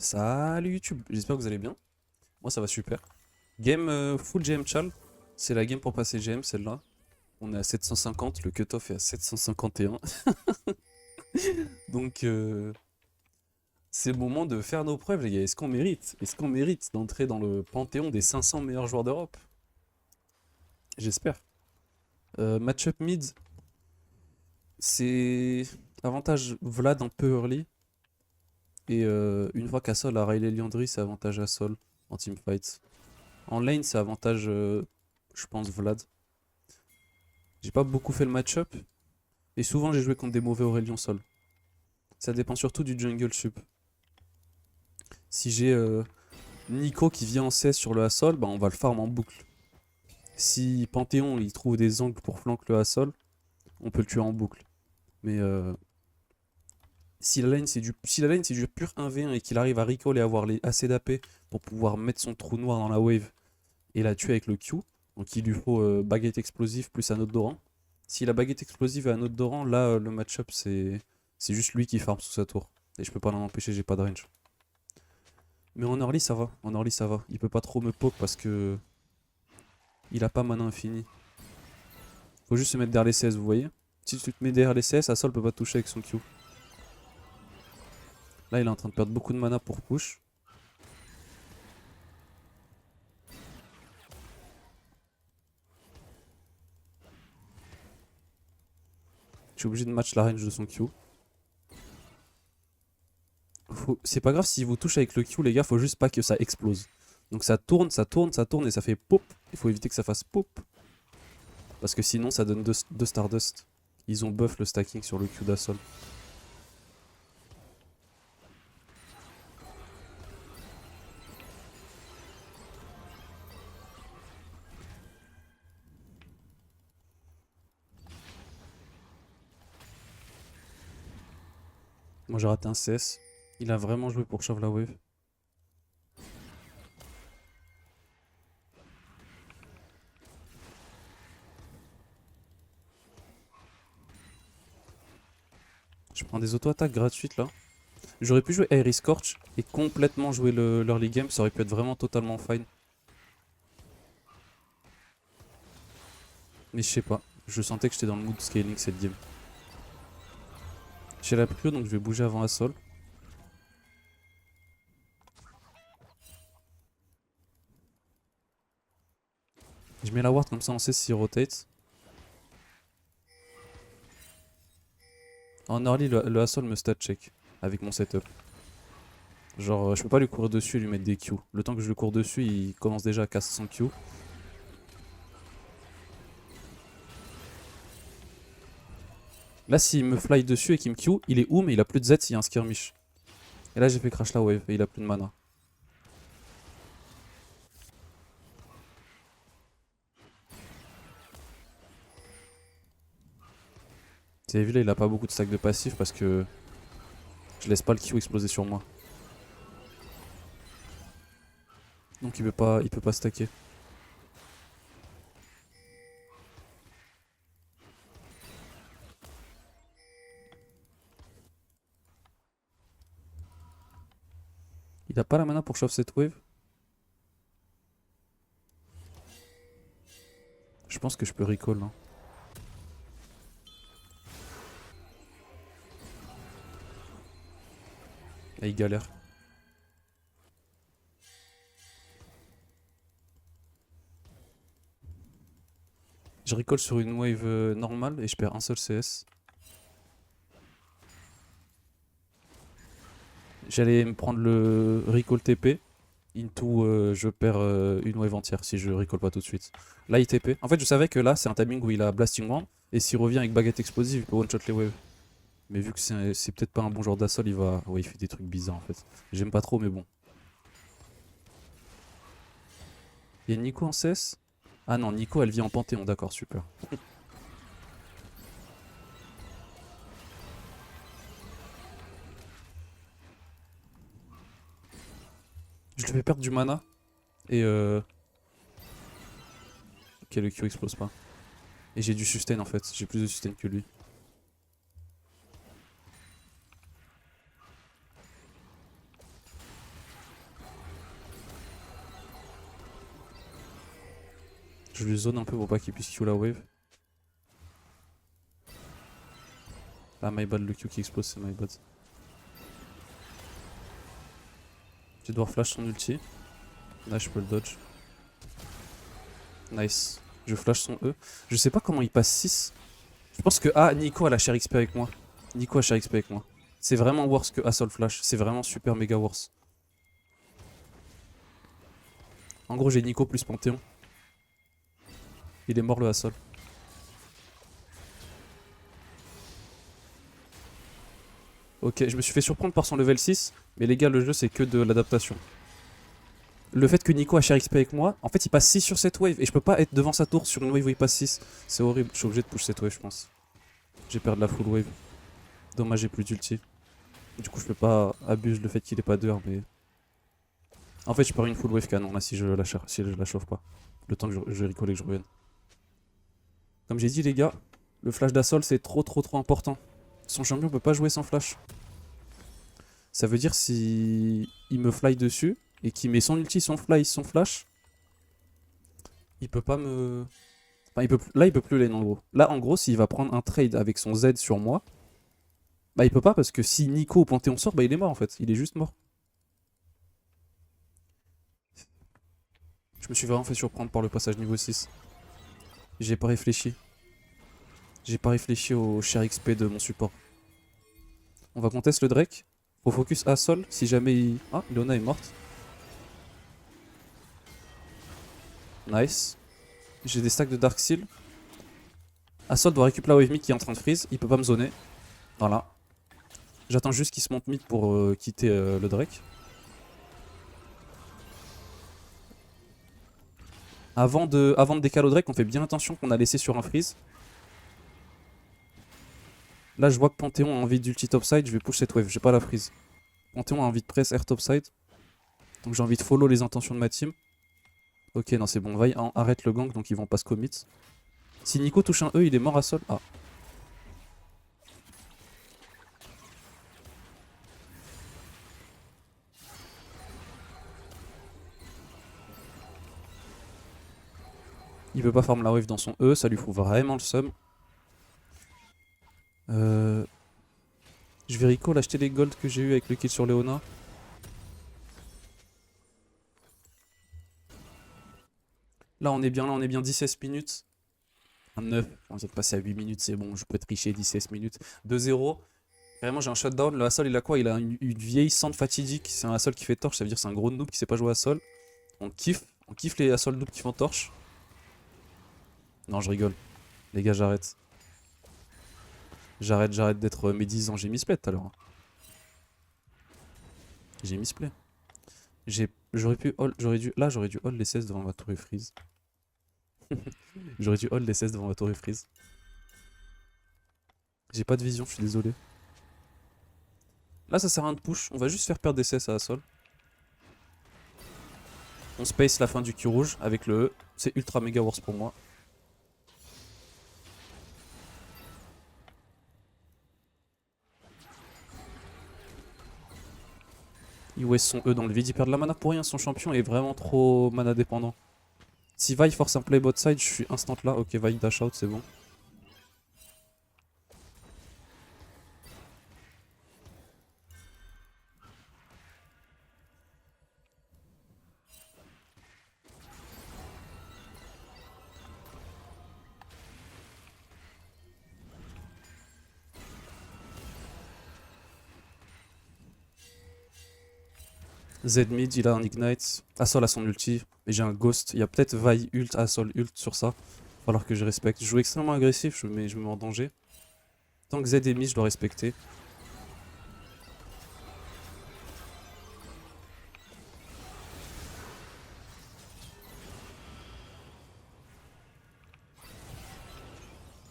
Salut YouTube, j'espère que vous allez bien. Moi ça va super. Game full GM Chal, c'est la game pour passer GM celle-là. On est à 750, le cutoff est à 751. Donc c'est le moment de faire nos preuves les gars. Est-ce qu'on mérite? Est-ce qu'on mérite d'entrer dans le panthéon des 500 meilleurs joueurs d'Europe? J'espère. Matchup mid, c'est avantage Vlad un peu early. Et une fois qu'Assol a Riley Liandry, c'est avantage Assol en teamfight. En lane, c'est avantage, je pense, Vlad. J'ai pas beaucoup fait le match-up. Et souvent, j'ai joué contre des mauvais Aurélien Sol. Ça dépend surtout du jungle sup. Si j'ai Nico qui vient en CS sur le Hassol, bah on va le farm en boucle. Si Panthéon il trouve des angles pour flank le Hassol, on peut le tuer en boucle. Mais si la lane c'est du pur 1v1 et qu'il arrive à recall et avoir assez d'AP pour pouvoir mettre son trou noir dans la wave et la tuer avec le Q, donc il lui faut baguette explosive plus un odorant. Si la baguette explosive et un odorant, là le match-up c'est juste lui qui farm sous sa tour. Et je peux pas l'en empêcher, j'ai pas de range. Mais en early ça va, en early ça va. Il peut pas trop me poke parce que il a pas mana infini. Faut juste se mettre derrière les CS, vous voyez. Si tu te mets derrière les CS, Assol peut pas te toucher avec son Q. Là il est en train de perdre beaucoup de mana pour push. Je suis obligé de match la range de son Q. C'est pas grave s'il vous touche avec le Q les gars, faut juste pas que ça explose. Donc ça tourne, ça tourne, ça tourne et ça fait pop. Il faut éviter que ça fasse pop. Parce que sinon ça donne deux Stardust. Ils ont buff le stacking sur le Q d'Assol. Moi j'ai raté un CS. Il a vraiment joué pour shove la wave. Je prends des auto-attaques gratuites là. J'aurais pu jouer Airy Scorch et complètement jouer l'early game, ça aurait pu être vraiment totalement fine. Mais je sais pas, je sentais que j'étais dans le mood scaling cette game. J'ai la prio donc je vais bouger avant Assol. Je mets la ward comme ça on sait s'il rotate. En early le Assol me stat check avec mon setup. Genre je peux pas lui courir dessus et lui mettre des Q. Le temps que je lui cours dessus il commence déjà à casser son Q. Là s'il me fly dessus et qu'il me Q, il est où mais il a plus de Z s'il y a un skirmish. Et là j'ai fait crash la wave et il a plus de mana. Vous avez vu là il a pas beaucoup de stack de passif parce que je laisse pas le Q exploser sur moi. Donc il peut pas stacker. Il a pas la mana pour shove cette wave. Je pense que je peux recall hein. Là il galère. Je recall sur une wave normale et je perds un seul CS. J'allais me prendre le recall TP. Into je perds une wave entière si je recall pas tout de suite. Là il TP. En fait je savais que là c'est un timing où il a Blasting Wand. Et s'il revient avec baguette explosive il peut one shot les waves. Mais vu que c'est peut-être pas un bon genre d'assaut il va... Ouais il fait des trucs bizarres en fait. J'aime pas trop mais bon. Il y a Nico en CS. Ah non Nico elle vit en Panthéon, d'accord super. Je lui fais perdre du mana. Et ok le Q explose pas. Et j'ai du sustain en fait, j'ai plus de sustain que lui. Je lui zone un peu pour pas qu'il puisse Q la wave. Ah my bad, le Q qui explose c'est my bad. Je vais devoir flash son ulti. Là je peux le dodge. Nice. Je flash son E. Je sais pas comment il passe 6. Je pense que Nico a la share XP avec moi. Nico a share XP avec moi. C'est vraiment worse que Asol flash. C'est vraiment super méga worse. En gros j'ai Nico plus Panthéon. Il est mort le Asol. Ok, je me suis fait surprendre par son level 6. Mais les gars, le jeu c'est que de l'adaptation. Le fait que Nico a share XP avec moi, en fait il passe 6 sur cette wave. Et je peux pas être devant sa tour sur une wave où il passe 6. C'est horrible, je suis obligé de push cette wave je pense. J'ai perdu la full wave. Dommage j'ai plus d'ulti. Du coup je peux pas abuser le fait qu'il ait pas d'heure mais... En fait je perds une full wave canon là si je la chauffe pas. Le temps que je recall et que je revienne. Comme j'ai dit les gars, le flash d'Asol c'est trop important. Son champion peut pas jouer sans flash. Ça veut dire si il me fly dessus et qu'il met son ulti, son fly, son flash, il peut pas me... Enfin, là il peut plus lane en gros. Là en gros s'il va prendre un trade avec son Z sur moi, bah il peut pas parce que si Nico au Panthéon sort, bah il est mort en fait. Il est juste mort. Je me suis vraiment fait surprendre par le passage niveau 6. J'ai pas réfléchi. J'ai pas réfléchi au share XP de mon support. On va contest le Drake. Faut focus à Sol si jamais il... Ah, Leona est morte. Nice. J'ai des stacks de Dark Seal. Asol doit récupérer la wave mid qui est en train de freeze. Il peut pas me zoner. Voilà. J'attends juste qu'il se monte mid pour quitter le Drake. Avant de décaler au Drake, on fait bien attention qu'on a laissé sur un freeze. Là, je vois que Panthéon a envie d'ulti topside. Je vais push cette wave. J'ai pas la freeze. Panthéon a envie de press air topside. Donc j'ai envie de follow les intentions de ma team. Ok, non, c'est bon. Vaille arrête le gank, donc ils vont pas se commit. Si Nico touche un E, il est mort à Sol. Ah. Il peut pas farm la wave dans son E, ça lui fout vraiment le seum. Je vais recall acheter les golds que j'ai eu avec le kill sur Leona. Là on est bien 17 minutes. 9, on vient de passer à 8 minutes, c'est bon, je peux tricher 17 minutes. 2-0. Carrément j'ai un shutdown, le Asol il a quoi? Il a une vieille sente fatidique, c'est un Asol qui fait torche, ça veut dire que c'est un gros noob qui sait pas jouer à Asol. On kiffe les Asol noobs qui font torche. Non je rigole, les gars j'arrête. J'arrête d'être médisant, j'ai misplay tout à l'heure. J'ai misplay. J'aurais dû hold les 16 devant ma tour et freeze. J'aurais dû hold les 16 devant ma tour et freeze. J'ai pas de vision, je suis désolé. Là ça sert à rien de push, on va juste faire perdre des CS à Asol. On space la fin du Q rouge avec le E, c'est ultra méga worse pour moi. Il waste son E dans le vide, il perd de la mana pour rien, son champion est vraiment trop mana dépendant. Si Vi force un play bot side, je suis instant là, ok Vi dash out, c'est bon. Z mid, il a un ignite, Asol a son ulti, et j'ai un ghost, il y a peut-être Vi ult, Asol ult sur ça. Il va falloir que je respecte. Je joue extrêmement agressif, je me mets en danger. Tant que Z est mis, je dois respecter.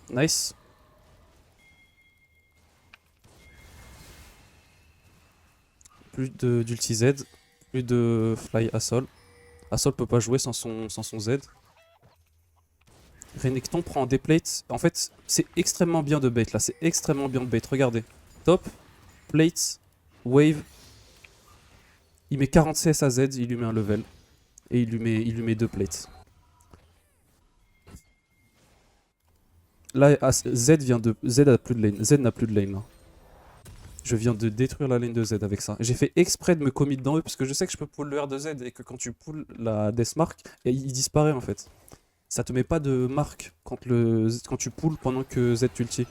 Nice. Plus d'ulti Z, plus de fly Asol. Asol peut pas jouer sans son Z. Renekton prend des plates. En fait, c'est extrêmement bien de bait là. C'est extrêmement bien de bait. Regardez. Top, plate, wave. Il met 40 CS à Z, il lui met un level. Et il lui met 2 plates. Là, Z a plus de lane. Z n'a plus de lane là. Je viens de détruire la lane de Z avec ça. J'ai fait exprès de me commit dans eux parce que je sais que je peux pull le R de Z et que quand tu pull la Deathmark, il disparaît en fait. Ça te met pas de marque quand tu pulls pendant que Z t'ulti.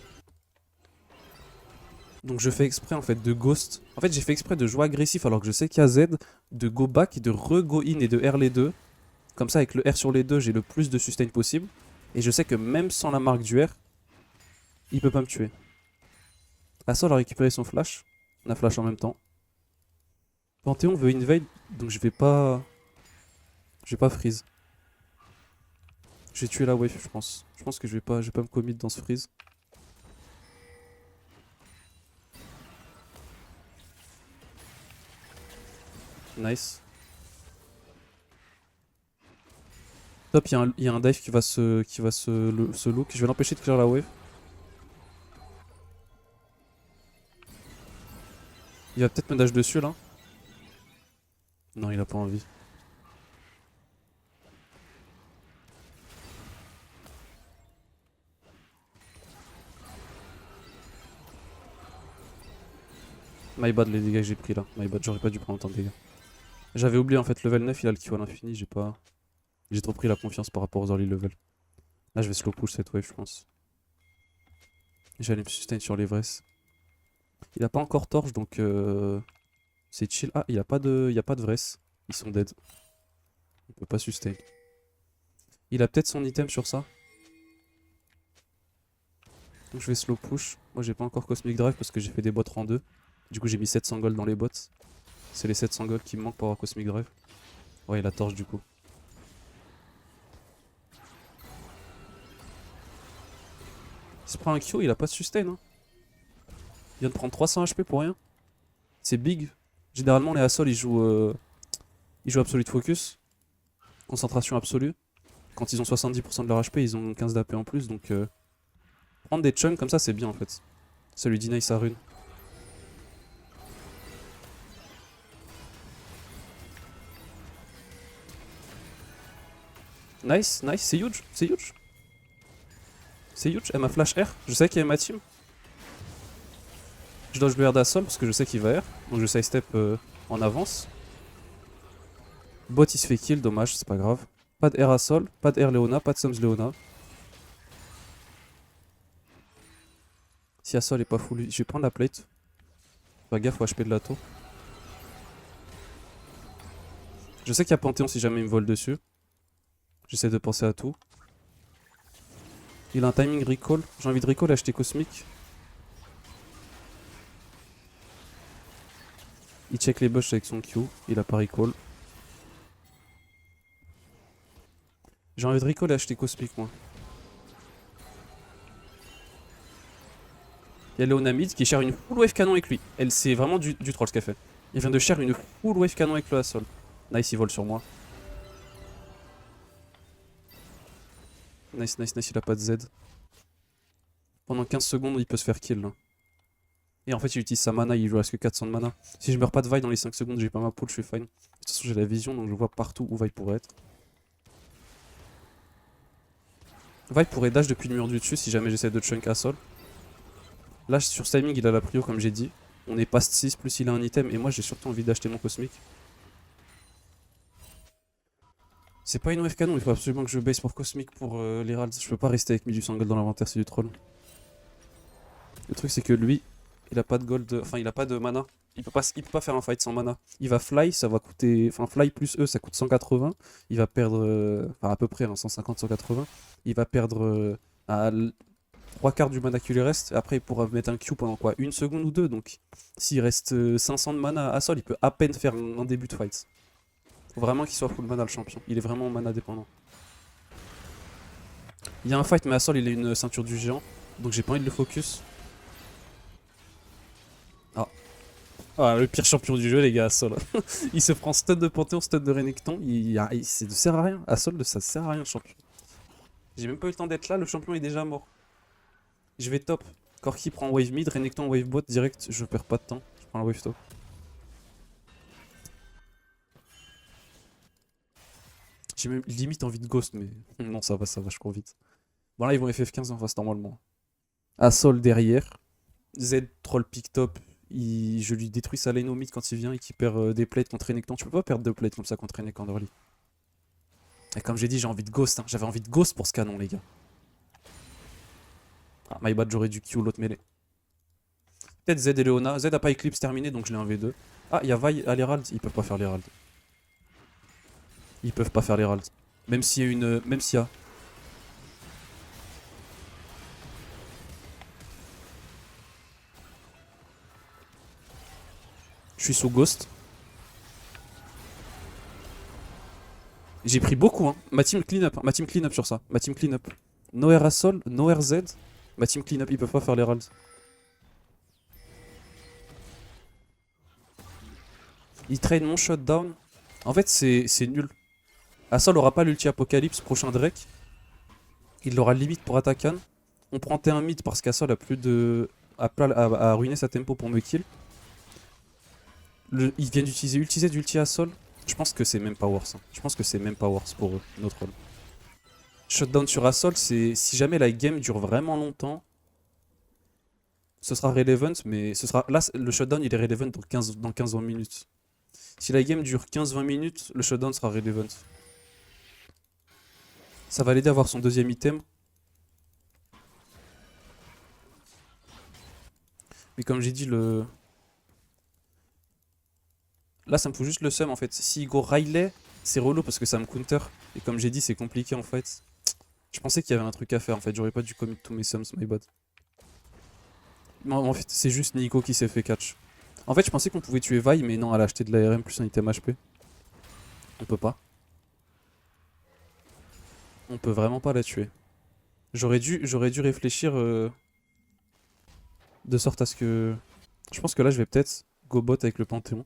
Donc je fais exprès en fait de ghost. En fait j'ai fait exprès de jouer agressif alors que je sais qu'il y a Z, de go back et de re-go in et de R les deux. Comme ça avec le R sur les deux j'ai le plus de sustain possible. Et je sais que même sans la marque du R, il peut pas me tuer. Asol a récupéré son flash. On a flash en même temps. Panthéon veut invade donc je vais pas... Je vais pas freeze. Je vais tuer la wave je pense. Je pense que je vais pas me commit dans ce freeze. Nice. Top, il y a un dive qui va se look. Je vais l'empêcher de clear la wave. Il va peut-être me dash dessus là. Non, il a pas envie. My bad les dégâts que j'ai pris là. My bad, j'aurais pas dû prendre autant de dégâts. J'avais oublié en fait level 9, il a le Q à l'infini, j'ai pas... J'ai trop pris la confiance par rapport aux early level. Là je vais slow push cette wave je pense. J'allais me sustain sur les vrais. Il a pas encore torche donc c'est chill. Ah il a pas de vrais. Ils sont dead. Il peut pas sustain. Il a peut-être son item sur ça. Donc je vais slow push. Moi j'ai pas encore Cosmic Drive parce que j'ai fait des bots rang 2. Du coup j'ai mis 700 gold dans les bots. C'est les 700 gold qui me manquent pour avoir Cosmic Drive. Ouais il a torche du coup. Il se prend un Q, il a pas de sustain hein. Il vient de prendre 300 HP pour rien. C'est big. Généralement les Assault ils jouent Absolute Focus. Concentration absolue. Quand ils ont 70% de leur HP, ils ont 15 d'AP en plus. Donc prendre des chunks comme ça, c'est bien en fait. Ça lui deny sa rune. Nice, nice, c'est huge, c'est huge. C'est huge, elle m'a flash R. Je sais qu'il y a ma team. Je dodge le R d'Assault parce que je sais qu'il va R. Donc je sidestep en avance. Bot il se fait kill, dommage, c'est pas grave. Pas de R Assault, pas de R Leona, pas de Sums Leona. Si Assault est pas full, je vais prendre la plate. Fais gaffe au HP de la tour. Je sais qu'il y a Panthéon si jamais il me vole dessus. J'essaie de penser à tout. Il a un timing recall. J'ai envie de recall et acheter Cosmic. Il check les bush avec son Q. Il a pas recall. J'ai envie de recall et acheter Cosmic moi. Il y a Leona mid qui share une full wave canon avec lui. Elle c'est vraiment du troll ce qu'elle fait. Il vient de share une full wave canon avec le Assault. Nice il vole sur moi. Nice nice nice il a pas de Z. Pendant 15 secondes il peut se faire kill là. Et en fait il utilise sa mana, il lui reste que 400 de mana. Si je meurs pas de Vi dans les 5 secondes j'ai pas ma pull, je suis fine. De toute façon j'ai la vision donc je vois partout où Vi pourrait être. Vi pourrait dash depuis le mur du dessus si jamais j'essaie de chunk Assault. Là sur ce timing il a la prio comme j'ai dit. On est past 6 plus il a un item et moi j'ai surtout envie d'acheter mon Cosmic. C'est pas une wave canon, il faut absolument que je base pour Cosmic pour l'Herald. Je peux pas rester avec 1800 gold dans l'inventaire, c'est du troll. Le truc c'est que lui, il a pas de gold, enfin il a pas de mana. Il peut pas faire un fight sans mana. Il va fly, ça va coûter, enfin fly plus E ça coûte 180. Il va perdre, enfin à peu près hein, 150-180. Il va perdre à 3 quarts du mana qui lui reste. Après il pourra mettre un Q pendant quoi, une seconde ou deux. Donc s'il reste 500 de mana à sol, il peut à peine faire un début de fight. Faut vraiment qu'il soit full mana le champion. Il est vraiment mana dépendant. Il y a un fight mais Assault il a une ceinture du géant. Donc j'ai pas envie de le focus. Ah. Ah le pire champion du jeu les gars Assault. Il se prend stun de Panthéon, stun de Renekton. Il sert à rien. Assault ça sert à rien le champion. J'ai même pas eu le temps d'être là, le champion est déjà mort. Je vais top. Corki prend wave mid, Renekton wave bot direct. Je perds pas de temps. Je prends la wave top. J'ai même limite envie de ghost mais non ça va je cours vite. Bon là ils vont FF15 en face normalement. Assault derrière. Z troll pick top. Je lui détruis sa lane au mid quand il vient et qu'il perd des plates contre Renekton. Tu peux pas perdre 2 plates comme ça contre Renekton early. Et comme j'ai dit, j'ai envie de ghost. Hein. J'avais envie de ghost pour ce canon, les gars. Ah, my bad, j'aurais dû Q l'autre mêlée. Peut-être Z et Leona. Z a pas Eclipse terminé, donc je l'ai en V2. Ah, il y a Vi à l'Herald. Ils peuvent pas faire l'Herald. Ils peuvent pas faire l'Herald. Même s'il y a une. Même s'il y a. Je suis sous Ghost. J'ai pris beaucoup, hein. Ma team clean up. Ma team clean up sur ça. Ma team clean up. No air Assault, no air Z. Ma team clean up, ils peuvent pas faire l'Herald. Ils trade mon shutdown. En fait, c'est nul. Assault aura pas l'ulti Apocalypse, prochain Drake. Il l'aura limite pour Attacan. On prend T1 mid parce qu'Assault a plus de. A ruiné sa tempo pour me kill. Ils viennent d'utiliser ulti Z, ulti Assault. Je pense que c'est même pas worse. Hein. Je pense que c'est même pas worse pour eux, notre rôle. Shutdown sur Assault, c'est si jamais la game dure vraiment longtemps, ce sera relevant, mais ce sera là le shutdown il est relevant dans 15-20 minutes. Si la game dure 15-20 minutes, le shutdown sera relevant. Ça va l'aider à avoir son deuxième item. Mais comme j'ai dit, le... Là, ça me fout juste le seum en fait. Si go Riley, c'est relou parce que ça me counter. Et comme j'ai dit, c'est compliqué en fait. Je pensais qu'il y avait un truc à faire en fait. J'aurais pas dû commit tous mes sums, my bad. En fait, c'est juste Nico qui s'est fait catch. En fait, je pensais qu'on pouvait tuer Vi, mais non, elle a acheté de l'ARM plus un item HP. On peut pas. On peut vraiment pas la tuer. J'aurais dû réfléchir de sorte à ce que... Je pense que là, je vais peut-être go bot avec le Panthéon.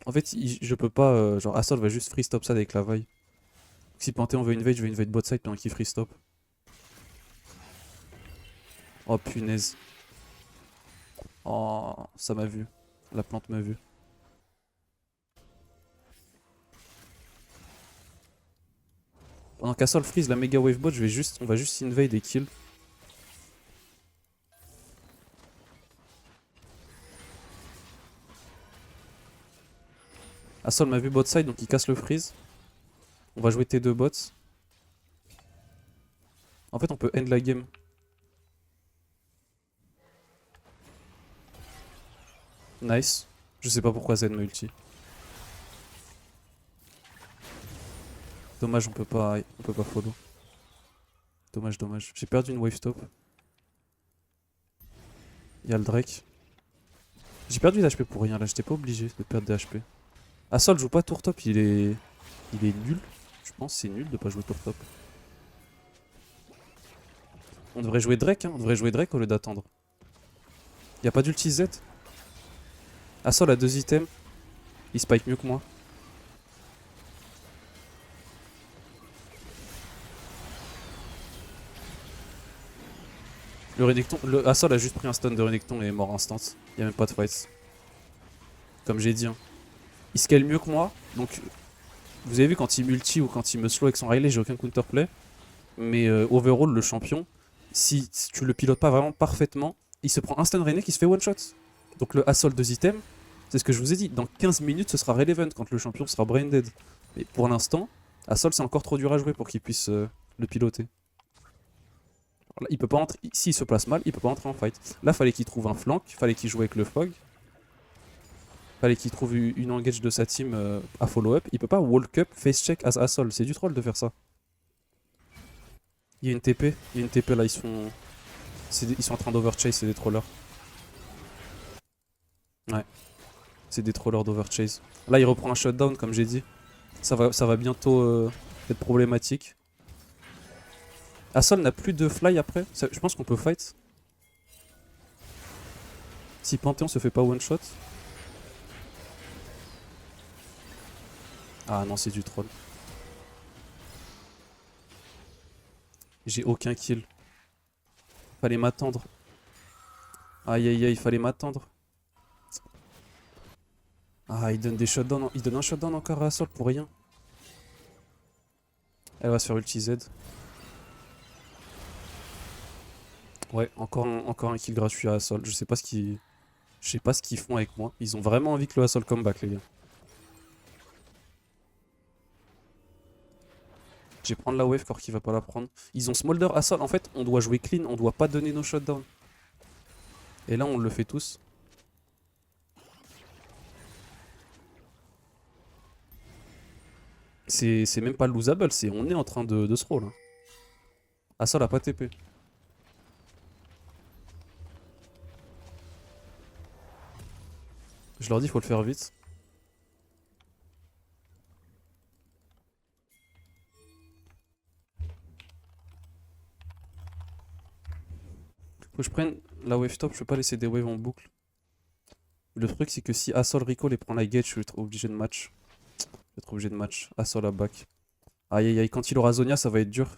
En fait, je peux pas... genre, Assault va juste free stop ça avec la vaille. Si Panthéon veut invade, je vais invade bot side pendant qu'il free stop. Oh punaise. Oh, ça m'a vu. La plante m'a vu. Pendant qu'Assault freeze la méga wave bot, on va juste invade et kill. Assault m'a vu bot side donc il casse le freeze. On va jouer T2 bots. En fait on peut end la game. Nice. Je sais pas pourquoi Z m'a ulti. Dommage on peut pas follow. Dommage, dommage. J'ai perdu une wave stop. Y'a le Drake. J'ai perdu des HP pour rien là, j'étais pas obligé de perdre des HP. Assault joue pas tour top, il est nul. Je pense que c'est nul de pas jouer tour top. On devrait jouer Drake, hein. On devrait jouer Drake au lieu d'attendre. Y'a pas d'ulti Z. Assault a 2 items. Il spike mieux que moi. Le Assault a juste pris un stun de Renekton et est mort instant. Y'a même pas de fight. Comme j'ai dit. Hein. Il scale mieux que moi. Donc vous avez vu quand il multi ou quand il me slow avec son Riley, j'ai aucun counterplay. Mais overall, le champion, si tu le pilotes pas vraiment parfaitement, il se prend un stun René qui se fait one shot. Donc le Assault 2 items, c'est ce que je vous ai dit. Dans 15 minutes, ce sera relevant quand le champion sera brain dead. Mais pour l'instant, Assault c'est encore trop dur à jouer pour qu'il puisse le piloter. Là, il peut pas entrer. S'il se place mal, il peut pas entrer en fight. Là, fallait qu'il trouve un flank, fallait qu'il joue avec le fog. Fallait qu'il trouve une engage de sa team à follow up. Il peut pas walk up, face check as Assault. C'est du troll de faire ça. Il y a une TP, là, ils sont en train d'overchase, c'est des trollers. Ouais, c'est des trollers d'overchase. Là, il reprend un shutdown, comme j'ai dit. Ça va bientôt être problématique. Assault n'a plus de fly après. Je pense qu'on peut fight. Si Panthéon se fait pas one shot. Ah non, c'est du troll. J'ai aucun kill. Fallait m'attendre. Aïe aïe aïe, fallait m'attendre. Ah, il donne des shutdowns. Il donne un shutdown encore à Assault pour rien. Elle va se faire ulti Z. Ouais, encore un kill gratuit à Assault. Je sais pas ce qu'ils font avec moi. Ils ont vraiment envie que le Assault come back, les gars. Je vais prendre la wave, Corki va pas la prendre. Ils ont Smolder, Assault. En fait, on doit jouer clean, on doit pas donner nos shutdowns. Et là, on le fait tous. C'est même pas losable, on est en train de se roll. Hein. Assault a pas TP. Je leur dis, faut le faire vite. Faut que je prenne la wave top, je peux pas laisser des waves en boucle. Le truc, c'est que si Assault recall et prend la gate, je vais être obligé de match. Je vais être obligé de match. Assault à back. Aïe aïe aïe, quand il aura Zonia, ça va être dur.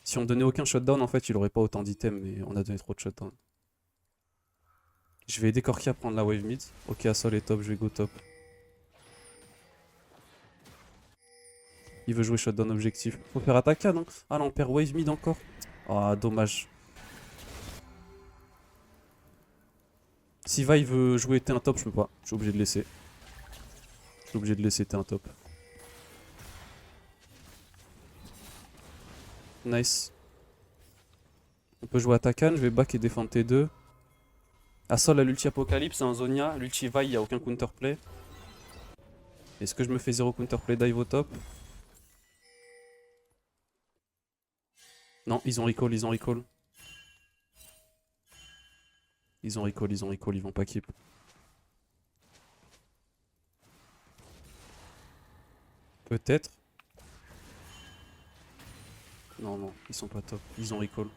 Si on donnait aucun shutdown, en fait, il aurait pas autant d'items, mais on a donné trop de shutdown. Je vais aider Corki à prendre la wave mid. Ok, Assault est top, je vais go top. Il veut jouer shutdown objectif. Faut faire attaquer, non? Ah non, on perd wave mid encore. Ah, dommage. Si Va il veut jouer T1 top, je peux pas. Je suis obligé de laisser. Je suis obligé de laisser T1 top. Nice. On peut jouer Attacan, je vais back et défendre T2. Assault a l'ulti Apocalypse, c'est un Zonia. L'ulti Va, il n'y a aucun counterplay. Est-ce que je me fais 0 counterplay dive au top? Non, ils ont recall, ils ont recall. Ils ont recall, ils vont pas keep. Peut-être. Non, non, ils sont pas top. Ils ont recall.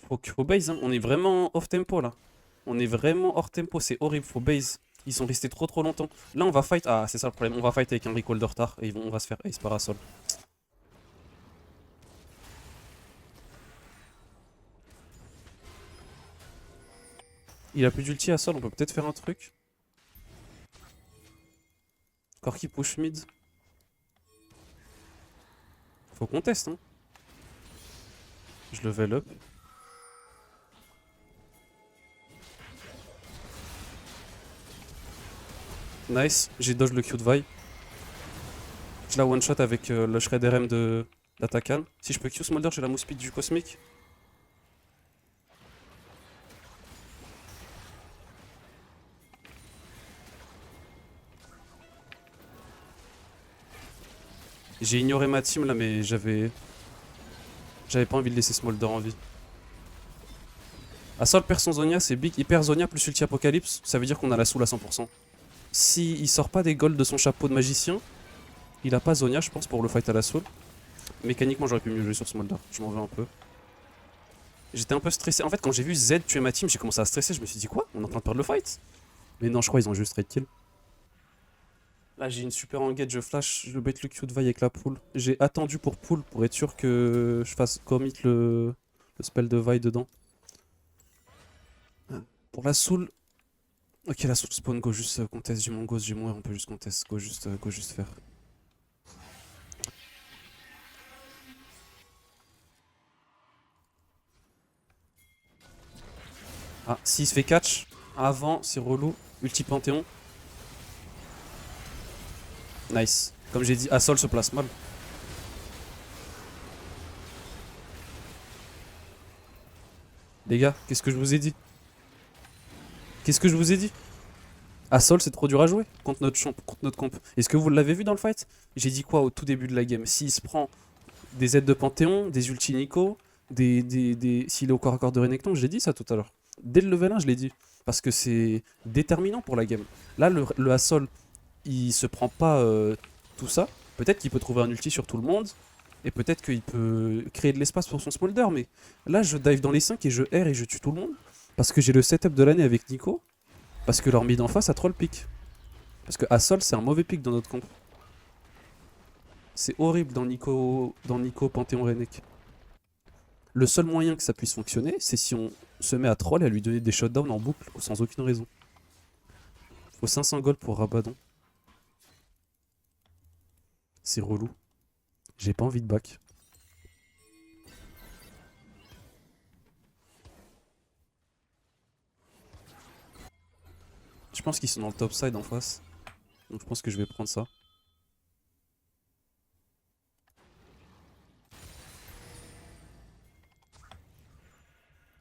Faut base, hein. On est vraiment off tempo là. On est vraiment hors tempo, c'est horrible, faut base. Ils sont restés trop longtemps. Là on va fight. Ah, c'est ça le problème. On va fight avec un recall de retard et on va se faire ace parasol. Il a plus d'ulti à sol, on peut peut-être faire un truc. Corki push mid. Faut qu'on teste, hein. Je level up. Nice, j'ai dodge le Q de Vi. Je la one shot avec le shred RM de d'Attacan. Si je peux Q Smolder, j'ai la mousse speed du cosmique. J'ai ignoré ma team là, mais j'avais pas envie de laisser Smolder en vie. Assault perd son Zonia, c'est big. Il perd Zonia plus ulti Apocalypse, ça veut dire qu'on a la soul à 100%. Si il sort pas des golds de son chapeau de magicien, il a pas Zonia, je pense, pour le fight à la soul. Mécaniquement, j'aurais pu mieux jouer sur Smolder, je m'en veux un peu. J'étais un peu stressé. En fait, quand j'ai vu Z tuer ma team, j'ai commencé à stresser. Je me suis dit, quoi? On est en train de perdre le fight? Mais non, je crois qu'ils ont juste trade kill. Là, j'ai une super engage, je flash, je bait le Q de Vi avec la pool. J'ai attendu pour pool pour être sûr que je fasse commit le spell de Vi dedans. Pour la soul. Ok, la soul spawn, go juste contest. J'ai mon ghost, j'ai mourir, on peut juste contest. Go juste faire. Ah, s'il se fait catch avant, c'est relou. Ulti Panthéon. Nice. Comme j'ai dit, Assault se place mal. Les gars, qu'est-ce que je vous ai dit? Qu'est-ce que je vous ai dit? Assault, c'est trop dur à jouer contre notre comp. Est-ce que vous l'avez vu dans le fight? J'ai dit quoi au tout début de la game? S'il se prend des aides de Panthéon, des ulti Nico, s'il est au corps à corps de Renekton, j'ai dit ça tout à l'heure. Dès le level 1, je l'ai dit. Parce que c'est déterminant pour la game. Là, le Assault, il se prend pas tout ça. Peut-être qu'il peut trouver un ulti sur tout le monde. Et peut-être qu'il peut créer de l'espace pour son Smolder. Mais là, je dive dans les 5 et je R et je tue tout le monde. Parce que j'ai le setup de l'année avec Nico. Parce que leur mid en face a troll pick. Parce que Assault, c'est un mauvais pick dans notre comp. C'est horrible dans Nico Panthéon Renek. Le seul moyen que ça puisse fonctionner, c'est si on se met à troll et à lui donner des shutdowns en boucle sans aucune raison. Faut 500 gold pour Rabadon. C'est relou. J'ai pas envie de back. Je pense qu'ils sont dans le top side en face. Donc je pense que je vais prendre ça.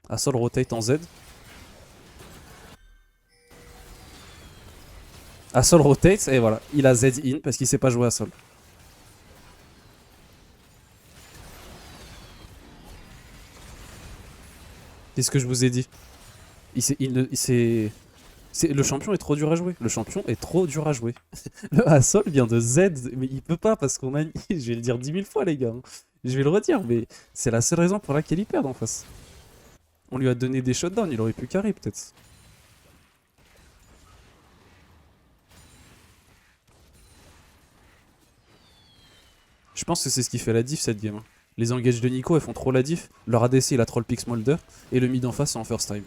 Assol rotate en Z. Assol rotate et voilà. Il a Z in parce qu'il sait pas jouer Assol. Qu'est-ce que je vous ai dit? Le champion est trop dur à jouer. Le champion est trop dur à jouer. Le Assol vient de Z, mais il peut pas parce qu'on a. Je vais le dire 10 000 fois, les gars. Je vais le redire, mais c'est la seule raison pour laquelle il perd en face. On lui a donné des shutdowns, il aurait pu carry peut-être. Je pense que c'est ce qui fait la diff cette game. Les engages de Nico, elles font trop la diff. Leur ADC, il a troll pick Smolder. Et le mid en face, c'est en first time.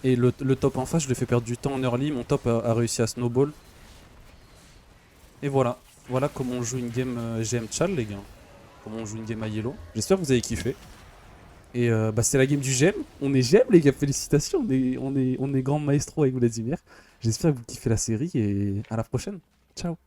Et le top en face, je le fais perdre du temps en early. Mon top a réussi à snowball. Et voilà. Voilà comment on joue une game GM Chal, les gars. Comment on joue une game à Yellow. J'espère que vous avez kiffé. Et bah, c'était la game du GM. On est GM, les gars. Félicitations. On est grand maestro avec Vladimir. J'espère que vous kiffez la série. Et à la prochaine. Ciao.